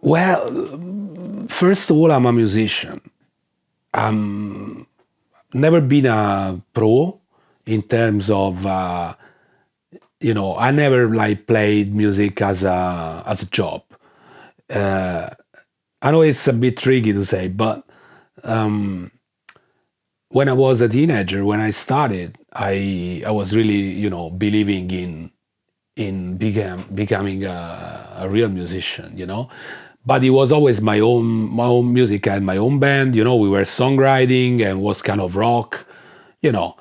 Well, first of all, I'm a musician. I'm never been a pro in terms of I never like played music as a job. Uh, I know it's a bit tricky to say, but um, when I was a teenager, when I started, I was really believing in becoming a real musician, But it was always my own music. I had my own band, we were songwriting and was kind of rock, you know.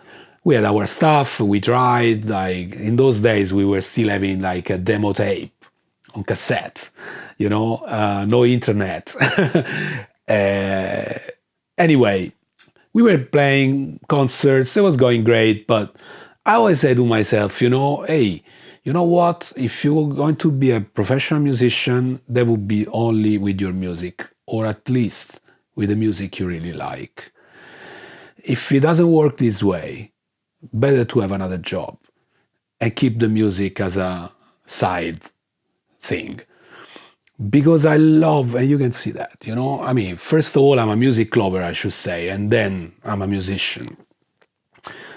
We had our stuff, we tried, like in those days we were still having like a demo tape on cassette, no internet. uh, anyway, we were playing concerts, it was going great, but I always say to myself, hey, you know what? If you're going to be a professional musician, that would be only with your music, or at least with the music you really like. If it doesn't work this way, better to have another job and keep the music as a side thing. Because I love, and you can see that, I mean, first of all, I'm a music lover, I should say, and then I'm a musician.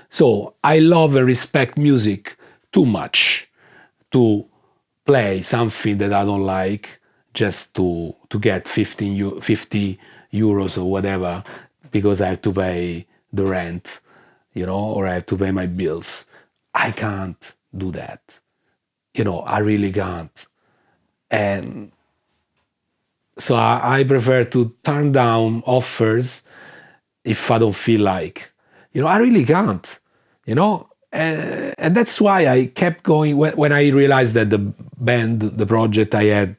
So I love and respect music too much to play something that I don't like just to get 50 euros or whatever because I have to pay the rent, or I have to pay my bills. I can't do that. I really can't. And so I prefer to turn down offers if I don't feel like. I really can't. And that's why I kept going. When I realized that the band, the project I had,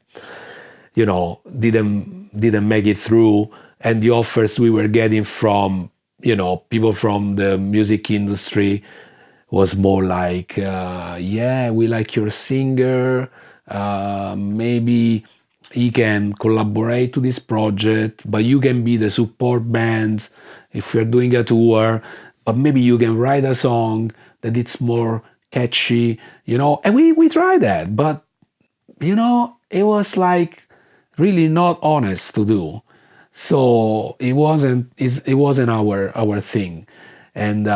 didn't make it through, and the offers we were getting from people from the music industry was more like, yeah, we like your singer, maybe he can collaborate to this project, but you can be the support band if we're doing a tour, but maybe you can write a song that it's more catchy, and we tried that, but it was like really not honest to do. So it wasn't our thing. And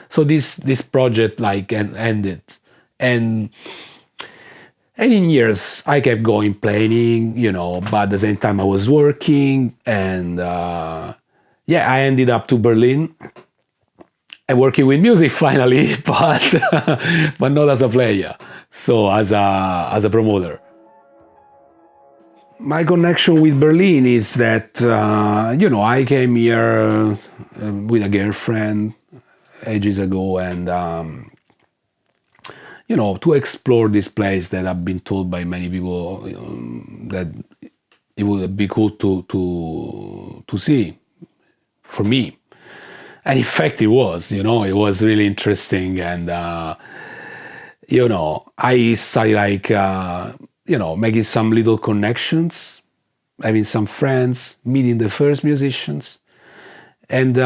so this project like ended. And in years I kept going playing, but at the same time I was working. And yeah, I ended up to Berlin and working with music finally, but not as a player, so as a promoter. My connection with Berlin is that I came here with a girlfriend ages ago, and to explore this place that I've been told by many people that it would be cool to see for me. And in fact, it was. It was really interesting, and I started like making some little connections, having some friends, meeting the first musicians, and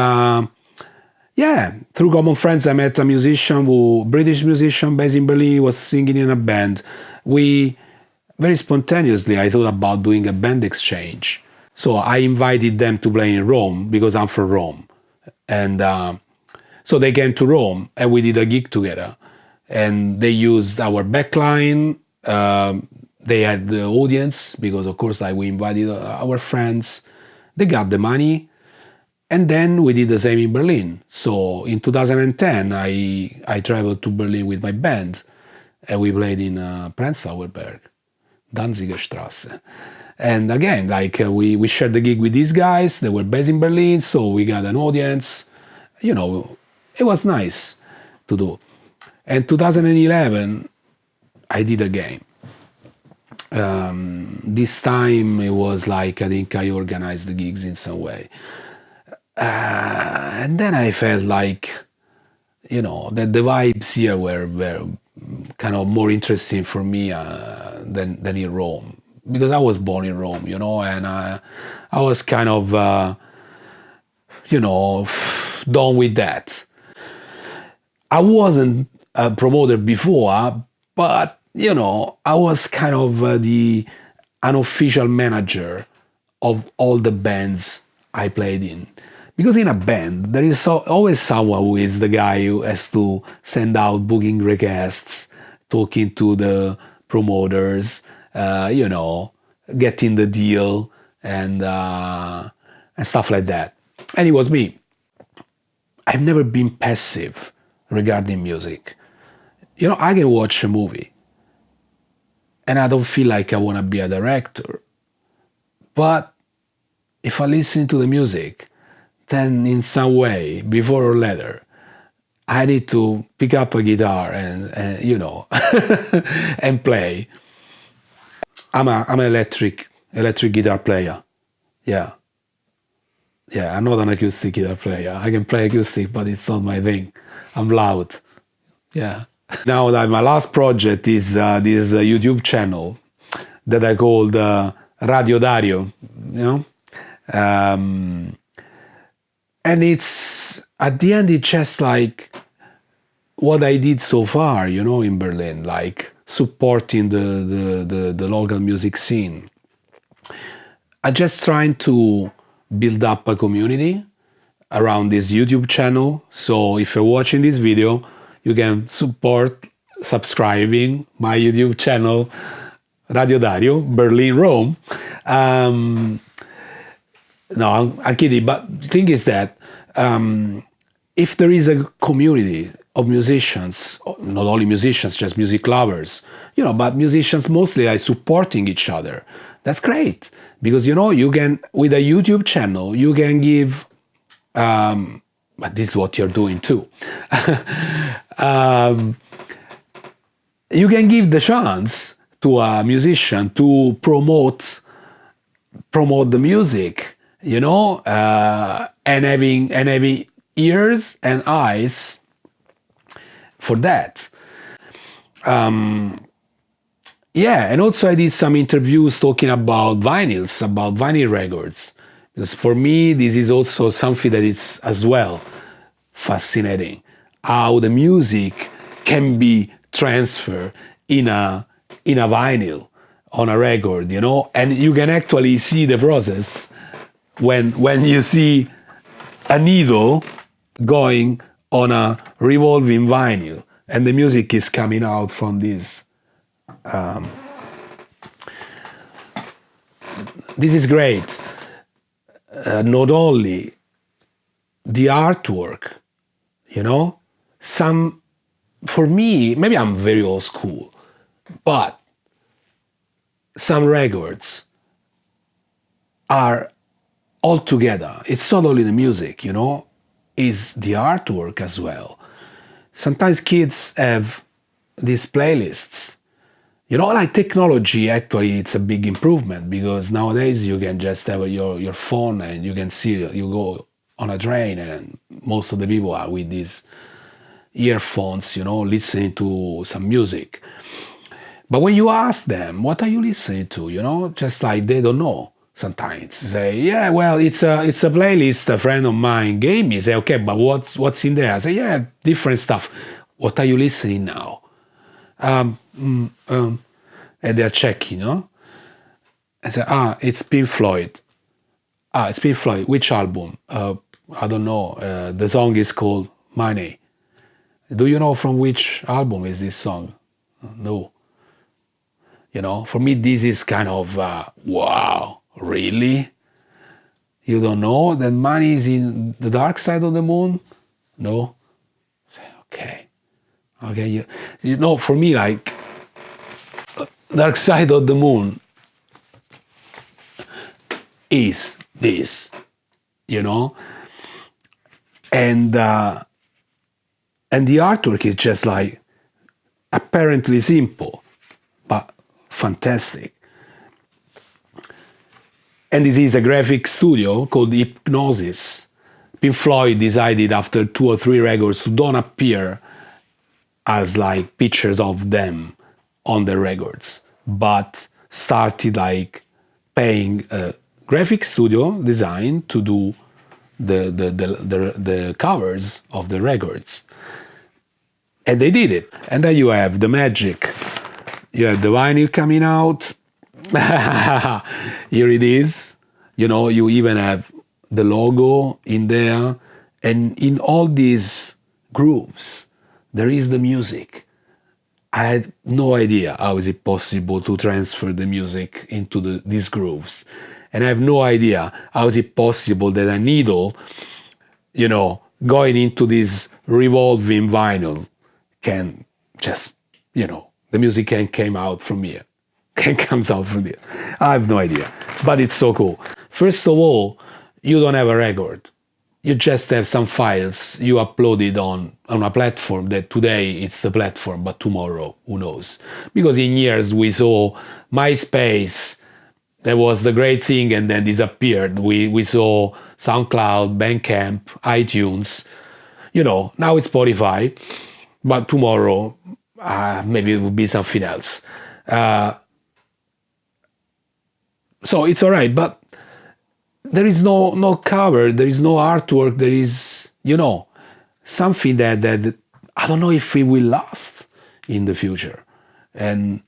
yeah, through common friends, I met a British musician based in Berlin, was singing in a band. We very spontaneously, I thought about doing a band exchange, so I invited them to play in Rome because I'm from Rome, and so they came to Rome and we did a gig together, and they used our backline. They had the audience because, of course, like we invited our friends. They got the money, and then we did the same in Berlin. So in 2010, I traveled to Berlin with my band, and we played in Prenzlauer Berg, Danziger Straße. And again, like we shared the gig with these guys. They were based in Berlin, so we got an audience. It was nice to do. And 2011, I did a game. This time it was like I think I organized the gigs in some way, and then I felt like that the vibes here were kind of more interesting for me than in Rome, because I was born in Rome, and I was kind of done with that. I wasn't a promoter before, but I was kind of an official manager of all the bands I played in. Because in a band, there is always someone who is the guy who has to send out booking requests, talking to the promoters, getting the deal and stuff like that. And it was me. I've never been passive regarding music. I can watch a movie and I don't feel like I want to be a director. But if I listen to the music, then in some way, before or later, I need to pick up a guitar and and play. I'm an electric guitar player. Yeah. Yeah, I'm not an acoustic guitar player. I can play acoustic, but it's not my thing. I'm loud. Yeah. Now that my last project is this YouTube channel that I called Radio Dario, and it's at the end it's just like what I did so far, in Berlin, like supporting the local music scene. I'm just trying to build up a community around this YouTube channel. So if you're watching this video, you can support subscribing my YouTube channel, Radio Dario Berlin Rome. No, I'm kidding. But the thing is that if there is a community of musicians, not only musicians, just music lovers, but musicians mostly like supporting each other, that's great. Because, you can, with a YouTube channel, you can give, but this is what you're doing too. You can give the chance to a musician to promote the music, and having ears and eyes for that. Yeah, and also I did some interviews talking about vinyls, about vinyl records. Because for me, this is also something that is as well fascinating. How the music can be transferred in a vinyl, on a record, and you can actually see the process when you see a needle going on a revolving vinyl and the music is coming out from this. This is great. Not only the artwork, for me, maybe I'm very old school, but some records are all together. It's not only the music, it's the artwork as well. Sometimes kids have these playlists. Like technology, actually, it's a big improvement because nowadays you can just have your phone and you can see, you go on a train and most of the people are with these earphones, listening to some music. But when you ask them, what are you listening to, just like they don't know sometimes. Say, yeah, well, it's a playlist a friend of mine gave me. Say, okay, but what's in there? I say, yeah, different stuff. What are you listening now? And they're checking, I say, it's Pink Floyd. It's Pink Floyd. Which album? I don't know. The song is called Money. Do you know from which album is this song? No. For me, this is kind of, wow, really? You don't know that Money is in the dark side of the moon? No? Okay. Okay, for me, like, dark side of the moon is this, and the artwork is just like apparently simple, but fantastic. And this is a graphic studio called Hypnosis. Pink Floyd decided after 2 or 3 records to don't appear as like pictures of them on the records, but started like paying a graphic studio design to do the covers of the records. And they did it. And then you have the magic. You have the vinyl coming out, Here it is. You even have the logo in there. And in all these grooves, there is the music. I had no idea how is it possible to transfer the music into these grooves. And I have no idea how is it possible that a needle, going into this revolving vinyl can just, the music can come out from here. Comes out from there. I have no idea. But it's so cool. First of all, you don't have a record. You just have some files you uploaded on a platform that today it's the platform, but tomorrow, who knows? Because in years we saw MySpace, that was the great thing, and then disappeared. We saw SoundCloud, Bandcamp, iTunes. Now it's Spotify, but tomorrow maybe it will be something else. So it's all right, but there is no cover, there is no artwork, there is, something that I don't know if it will last in the future. And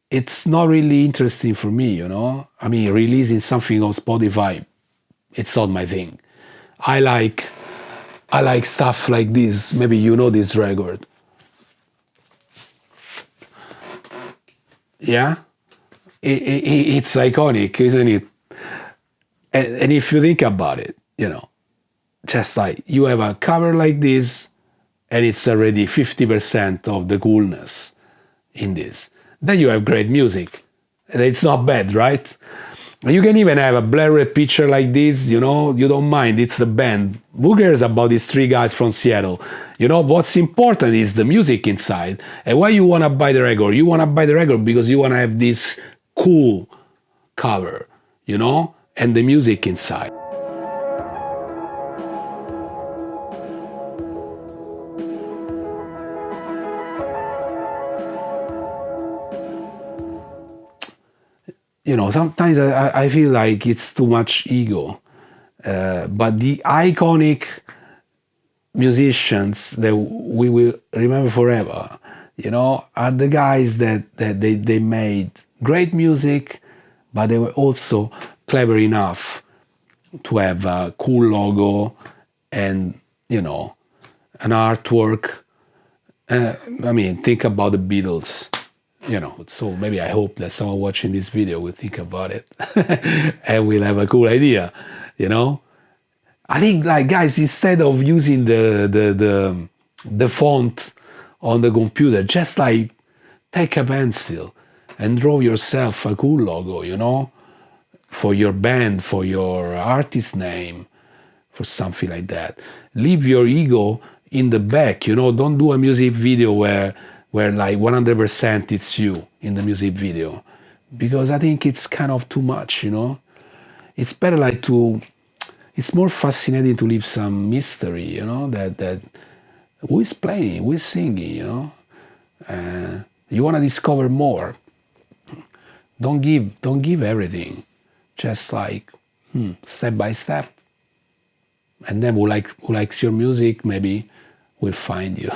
it's not really interesting for me, I mean, releasing something on Spotify, it's not my thing. I like stuff like this. Maybe this record. Yeah? It's iconic, isn't it? And if you think about it, just like you have a cover like this, and it's already 50% of the coolness in this. Then you have great music. And it's not bad, right? You can even have a blurred picture like this, you don't mind, it's the band. Who cares about these three guys from Seattle? What's important is the music inside. And why you want to buy the record? You want to buy the record because you want to have this cool cover, and the music inside. Sometimes I feel like it's too much ego. But the iconic musicians that we will remember forever, are the guys that they made great music, but they were also clever enough to have a cool logo and, an artwork. I mean, think about the Beatles. So maybe I hope that someone watching this video will think about it and will have a cool idea, I think, like, guys, instead of using the font on the computer, just like take a pencil and draw yourself a cool logo, for your band, for your artist name, for something like that. Leave your ego in the back, don't do a music video where like 100% it's you in the music video, because I think it's kind of too much, It's better it's more fascinating to leave some mystery, that who is playing, who is singing, you want to discover more. Don't give everything, just like step by step. And then who likes your music maybe will find you.